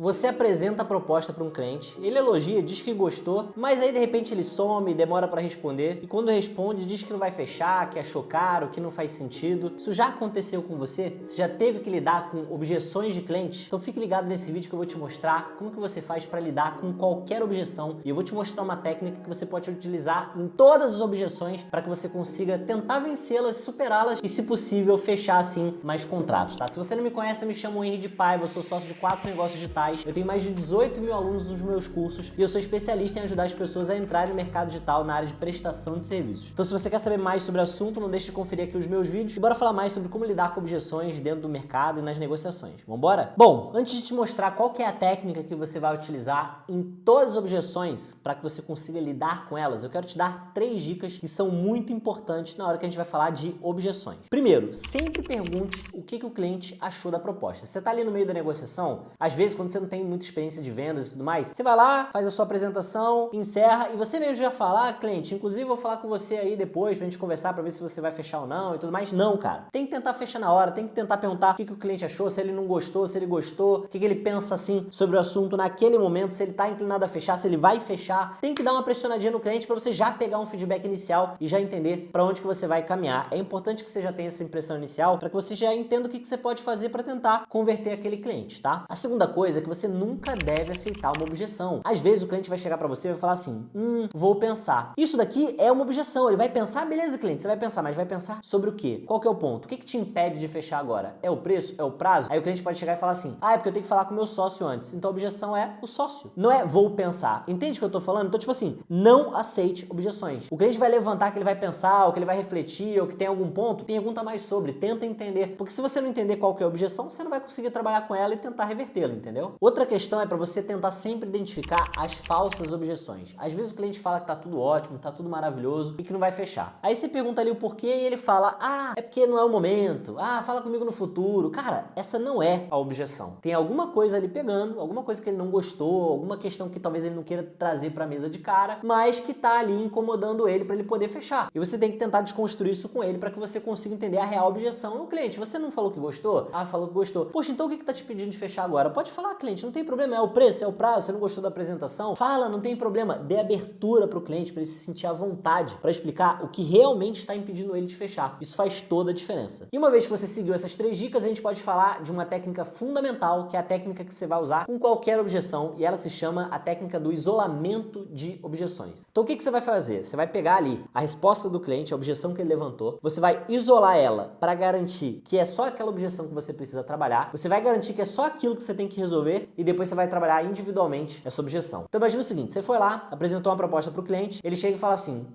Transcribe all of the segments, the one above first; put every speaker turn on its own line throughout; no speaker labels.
Você apresenta a proposta para um cliente, ele elogia, diz que gostou, mas aí de repente ele some, demora para responder e quando responde diz que não vai fechar, que achou caro, que não faz sentido. Isso já aconteceu com você? Você já teve que lidar com objeções de clientes? Então fique ligado nesse vídeo que eu vou te mostrar como que você faz para lidar com qualquer objeção e eu vou te mostrar uma técnica que você pode utilizar em todas as objeções para que você consiga tentar vencê-las, superá-las e, se possível, fechar assim mais contratos, tá? Se você não me conhece, eu me chamo Henry de Paiva, eu sou sócio de 4 negócios digitais, eu tenho mais de 18 mil alunos nos meus cursos e eu sou especialista em ajudar as pessoas a entrarem no mercado digital na área de prestação de serviços. Então, se você quer saber mais sobre o assunto, não deixe de conferir aqui os meus vídeos e bora falar mais sobre como lidar com objeções dentro do mercado e nas negociações. Vambora? Bom, antes de te mostrar qual que é a técnica que você vai utilizar em todas as objeções para que você consiga lidar com elas, eu quero te dar 3 dicas que são muito importantes na hora que a gente vai falar de objeções. Primeiro, sempre pergunte o que o cliente achou da proposta. Você está ali no meio da negociação, às vezes quando você não tem muita experiência de vendas e tudo mais, você vai lá, faz a sua apresentação, encerra e você mesmo já fala, ah, cliente, inclusive eu vou falar com você aí depois pra gente conversar pra ver se você vai fechar ou não e tudo mais. Não, cara. Tem que tentar fechar na hora, tem que tentar perguntar o que o cliente achou, se ele não gostou, se ele gostou, o que ele pensa assim sobre o assunto naquele momento, se ele tá inclinado a fechar, se ele vai fechar. Tem que dar uma pressionadinha no cliente pra você já pegar um feedback inicial e já entender pra onde que você vai caminhar. É importante que você já tenha essa impressão inicial pra que você já entenda o que você pode fazer pra tentar converter aquele cliente, tá? A segunda coisa é que você nunca deve aceitar uma objeção. Às vezes o cliente vai chegar pra você e vai falar assim, vou pensar. Isso daqui é uma objeção. Ele vai pensar, beleza, cliente, você vai pensar, mas vai pensar sobre o quê? Qual que é o ponto? O que te impede de fechar agora? É o preço? É o prazo? Aí o cliente pode chegar e falar assim, é porque eu tenho que falar com o meu sócio antes. Então a objeção é o sócio. Não é vou pensar. Entende o que eu tô falando? Então, tipo assim, não aceite objeções. O cliente vai levantar que ele vai pensar, ou que ele vai refletir, ou que tem algum ponto, pergunta mais sobre, tenta entender. Porque se você não entender qual que é a objeção, você não vai conseguir trabalhar com ela e tentar revertê-la, entendeu? Outra questão é para você tentar sempre identificar as falsas objeções. Às vezes o cliente fala que tá tudo ótimo, tá tudo maravilhoso e que não vai fechar. Aí você pergunta ali o porquê e ele fala, é porque não é o momento, fala comigo no futuro. Cara, essa não é a objeção. Tem alguma coisa ali pegando, alguma coisa que ele não gostou, alguma questão que talvez ele não queira trazer pra mesa de cara, mas que tá ali incomodando ele para ele poder fechar. E você tem que tentar desconstruir isso com ele para que você consiga entender a real objeção. No cliente, você não falou que gostou? Falou que gostou. Poxa, então o que tá te pedindo de fechar agora? Pode falar, cliente, não tem problema, é o preço, é o prazo, você não gostou da apresentação? Fala, não tem problema. Dê abertura pro cliente para ele se sentir à vontade para explicar o que realmente está impedindo ele de fechar. Isso faz toda a diferença. E uma vez que você seguiu essas 3 dicas, a gente pode falar de uma técnica fundamental, que é a técnica que você vai usar com qualquer objeção, e ela se chama a técnica do isolamento de objeções. Então o que você vai fazer? Você vai pegar ali a resposta do cliente, a objeção que ele levantou, você vai isolar ela para garantir que é só aquela objeção que você precisa trabalhar, você vai garantir que é só aquilo que você tem que resolver e depois você vai trabalhar individualmente essa objeção. Então imagina o seguinte, você foi lá, apresentou uma proposta para o cliente, ele chega e fala assim,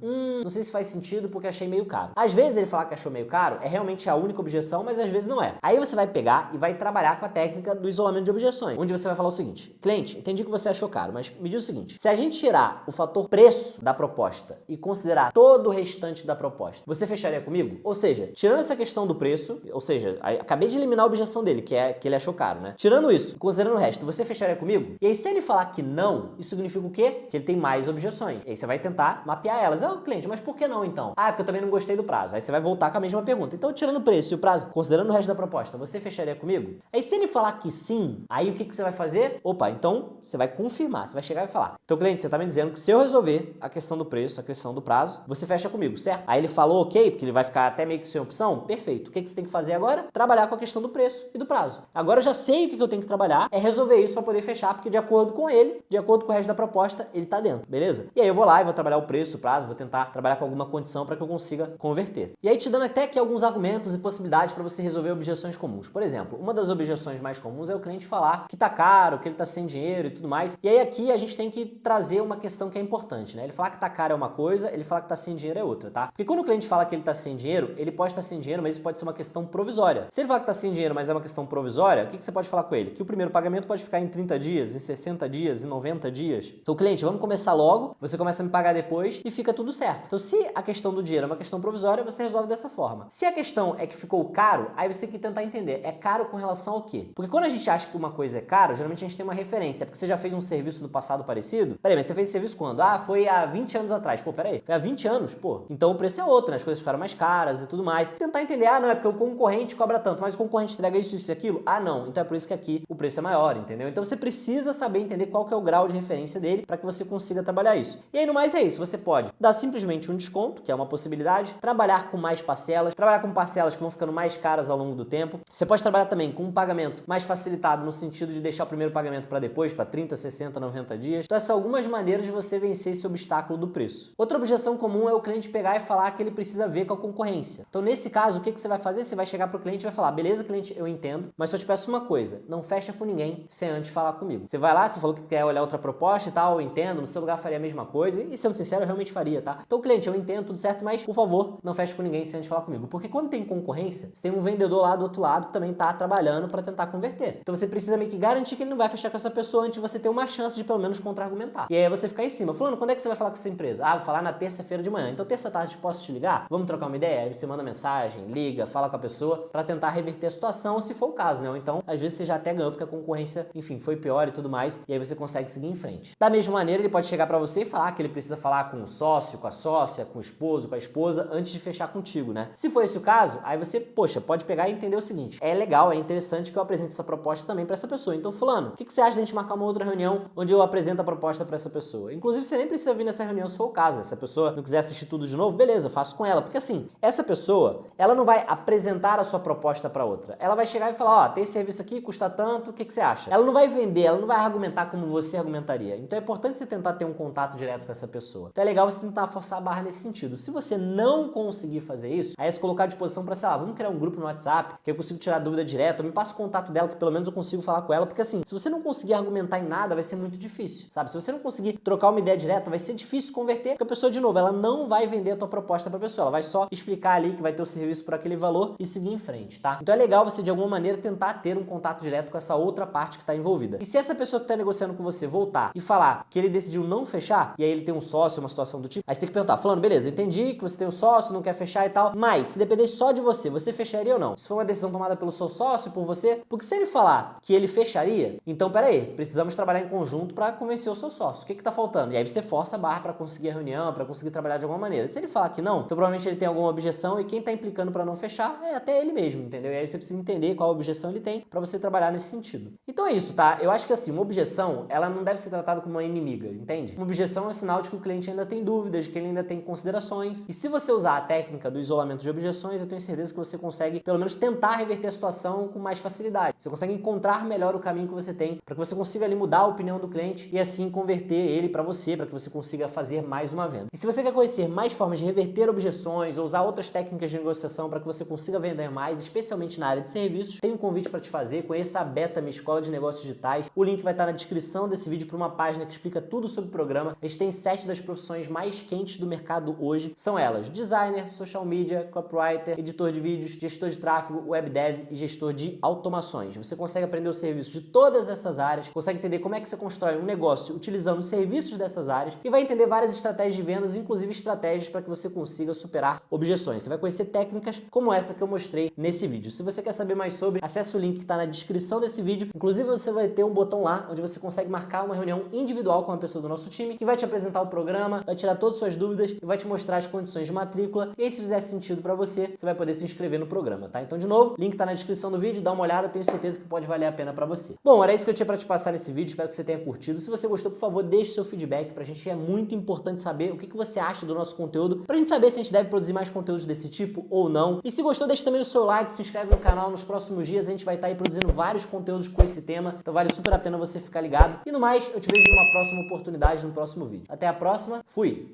não sei se faz sentido porque achei meio caro. Às vezes ele falar que achou meio caro é realmente a única objeção, mas às vezes não é. Aí você vai pegar e vai trabalhar com a técnica do isolamento de objeções, onde você vai falar o seguinte, cliente, entendi que você achou caro, mas me diz o seguinte, se a gente tirar o fator preço da proposta e considerar todo o restante da proposta, você fecharia comigo? Ou seja, tirando essa questão do preço, ou seja, acabei de eliminar a objeção dele, que é que ele achou caro, né? Tirando isso, considerando o resto, você fecharia comigo? E aí se ele falar que não, isso significa o quê? Que ele tem mais objeções. E aí você vai tentar mapear elas. Cliente, mas por que não então? Porque eu também não gostei do prazo. Aí você vai voltar com a mesma pergunta. Então, tirando o preço e o prazo, considerando o resto da proposta, você fecharia comigo? Aí se ele falar que sim, aí o que você vai fazer? Então você vai confirmar, você vai chegar e falar. Então, cliente, você tá me dizendo que se eu resolver a questão do preço, a questão do prazo, você fecha comigo, certo? Aí ele falou ok, porque ele vai ficar até meio que sem opção? Perfeito. O que você tem que fazer agora? Trabalhar com a questão do preço e do prazo. Agora eu já sei o que eu tenho que trabalhar, é resolver isso para poder fechar, porque de acordo com ele, de acordo com o resto da proposta, ele tá dentro, beleza? E aí eu vou lá e vou trabalhar o preço, o prazo, vou tentar trabalhar com alguma condição para que eu consiga converter. E aí te dando até aqui alguns argumentos e possibilidades para você resolver objeções comuns. Por exemplo, uma das objeções mais comuns é o cliente falar que tá caro, que ele tá sem dinheiro e tudo mais. E aí aqui a gente tem que trazer uma questão que é importante, né? Ele falar que tá caro é uma coisa, ele falar que tá sem dinheiro é outra, tá? Porque quando o cliente fala que ele tá sem dinheiro, ele pode estar sem dinheiro, mas isso pode ser uma questão provisória. Se ele falar que tá sem dinheiro, mas é uma questão provisória, o que você pode falar com ele? Que o primeiro pagamento pode ficar em 30 dias, em 60 dias, em 90 dias. Então, cliente, vamos começar logo, você começa a me pagar depois e fica tudo certo. Então, se a questão do dinheiro é uma questão provisória, você resolve dessa forma. Se a questão é que ficou caro, aí você tem que tentar entender, é caro com relação ao quê? Porque quando a gente acha que uma coisa é cara, geralmente a gente tem uma referência, é porque você já fez um serviço no passado parecido. Peraí, mas você fez esse serviço quando? Foi há 20 anos atrás. Peraí, foi há 20 anos? Então o preço é outro, né? As coisas ficaram mais caras e tudo mais. Tentar entender, não, é porque o concorrente cobra tanto, mas o concorrente entrega isso e aquilo? Não, então é por isso que aqui o preço é maior. pior, entendeu? Então você precisa saber entender qual que é o grau de referência dele para que você consiga trabalhar isso. E aí no mais é isso, você pode dar simplesmente um desconto, que é uma possibilidade, trabalhar com mais parcelas, trabalhar com parcelas que vão ficando mais caras ao longo do tempo. Você pode trabalhar também com um pagamento mais facilitado no sentido de deixar o primeiro pagamento para depois, para 30, 60, 90 dias. Então essas são algumas maneiras de você vencer esse obstáculo do preço. Outra objeção comum é o cliente pegar e falar que ele precisa ver com a concorrência. Então nesse caso, o que você vai fazer? Você vai chegar para o cliente e vai falar, beleza, cliente, eu entendo, mas só te peço uma coisa, não fecha com ninguém sem antes falar comigo. Você vai lá, você falou que quer olhar outra proposta e tal, eu entendo, no seu lugar faria a mesma coisa, e sendo sincero, eu realmente faria, tá? Então cliente, eu entendo, tudo certo, mas por favor, não feche com ninguém sem antes falar comigo. Porque quando tem concorrência, você tem um vendedor lá do outro lado que também tá trabalhando para tentar converter. Então você precisa meio que garantir que ele não vai fechar com essa pessoa antes de você ter uma chance de pelo menos contra-argumentar. E aí você ficar em cima. Fulano, quando é que você vai falar com essa empresa? Ah, vou falar na terça-feira de manhã. Então terça tarde posso te ligar? Vamos trocar uma ideia? Aí você manda mensagem, liga, fala com a pessoa para tentar reverter a situação, se for o caso, né? Ou então, às vezes você já até ganhou porque a concorrência, enfim, foi pior e tudo mais, e aí você consegue seguir em frente. Da mesma maneira, ele pode chegar para você e falar que ele precisa falar com o sócio, com a sócia, com o esposo, com a esposa, antes de fechar contigo, né? Se for esse o caso, aí você, poxa, pode pegar e entender o seguinte, é legal, é interessante que eu apresente essa proposta também para essa pessoa. Então, fulano, o que você acha de a gente marcar uma outra reunião onde eu apresento a proposta para essa pessoa? Inclusive, você nem precisa vir nessa reunião se for o caso, né? Se a pessoa não quiser assistir tudo de novo, beleza, eu faço com ela. Porque assim, essa pessoa, ela não vai apresentar a sua proposta para outra. Ela vai chegar e falar, ó, tem esse serviço aqui, custa tanto, o que você acha? Ela não vai vender, ela não vai argumentar como você argumentaria. Então é importante você tentar ter um contato direto com essa pessoa. Então é legal você tentar forçar a barra nesse sentido. Se você não conseguir fazer isso, aí é se colocar à disposição para, sei lá, vamos criar um grupo no WhatsApp, que eu consigo tirar dúvida direto, me passa o contato dela, que pelo menos eu consigo falar com ela, porque assim, se você não conseguir argumentar em nada, vai ser muito difícil, sabe? Se você não conseguir trocar uma ideia direta, vai ser difícil converter, porque a pessoa, de novo, ela não vai vender a tua proposta pra pessoa, ela vai só explicar ali que vai ter o serviço por aquele valor e seguir em frente, tá? Então é legal você, de alguma maneira, tentar ter um contato direto com essa outra parte que está envolvida. E se essa pessoa que está negociando com você voltar e falar que ele decidiu não fechar, e aí ele tem um sócio, uma situação do tipo, aí você tem que perguntar, falando, beleza, entendi que você tem um sócio, não quer fechar e tal, mas se dependesse só de você fecharia ou não? Se for uma decisão tomada pelo seu sócio, por você, porque se ele falar que ele fecharia, então peraí, precisamos trabalhar em conjunto para convencer o seu sócio. O que tá faltando? E aí você força a barra para conseguir a reunião, para conseguir trabalhar de alguma maneira. Se ele falar que não, então provavelmente ele tem alguma objeção e quem tá implicando para não fechar é até ele mesmo, entendeu? E aí você precisa entender qual objeção ele tem para você trabalhar nesse sentido. Então é isso, tá? Eu acho que assim, uma objeção, ela não deve ser tratada como uma inimiga, entende? Uma objeção é um sinal de que o cliente ainda tem dúvidas, de que ele ainda tem considerações. E se você usar a técnica do isolamento de objeções, eu tenho certeza que você consegue, pelo menos, tentar reverter a situação com mais facilidade. Você consegue encontrar melhor o caminho que você tem para que você consiga ali mudar a opinião do cliente e assim converter ele para você, para que você consiga fazer mais uma venda. E se você quer conhecer mais formas de reverter objeções ou usar outras técnicas de negociação para que você consiga vender mais, especialmente na área de serviços, tem um convite para te fazer. Conheça a Beta, minha escola de negócios digitais. O link vai estar na descrição desse vídeo para uma página que explica tudo sobre o programa. A gente tem 7 das profissões mais quentes do mercado hoje. São elas: designer, social media, copywriter, editor de vídeos, gestor de tráfego, web dev e gestor de automações. Você consegue aprender o serviço de todas essas áreas, consegue entender como é que você constrói um negócio utilizando os serviços dessas áreas e vai entender várias estratégias de vendas, inclusive estratégias para que você consiga superar objeções. Você vai conhecer técnicas como essa que eu mostrei nesse vídeo. Se você quer saber mais sobre, acesse o link que está na descrição desse vídeo. Inclusive você vai ter um botão lá onde você consegue marcar uma reunião individual com uma pessoa do nosso time que vai te apresentar o programa, vai tirar todas as suas dúvidas e vai te mostrar as condições de matrícula. E aí, se fizer sentido para você, você vai poder se inscrever no programa, tá? Então, de novo, link está na descrição do vídeo, dá uma olhada, tenho certeza que pode valer a pena para você. Bom, era isso que eu tinha para te passar nesse vídeo, espero que você tenha curtido. Se você gostou, por favor, deixe seu feedback, pra gente é muito importante saber o que você acha do nosso conteúdo, pra gente saber se a gente deve produzir mais conteúdos desse tipo ou não. E se gostou, deixa também o seu like, se inscreve no canal. Nos próximos dias a gente vai estar aí produzindo vários conteúdos com esse tema, então vale super a pena você ficar ligado. E no mais, eu te vejo numa próxima oportunidade, no próximo vídeo. Até a próxima, fui!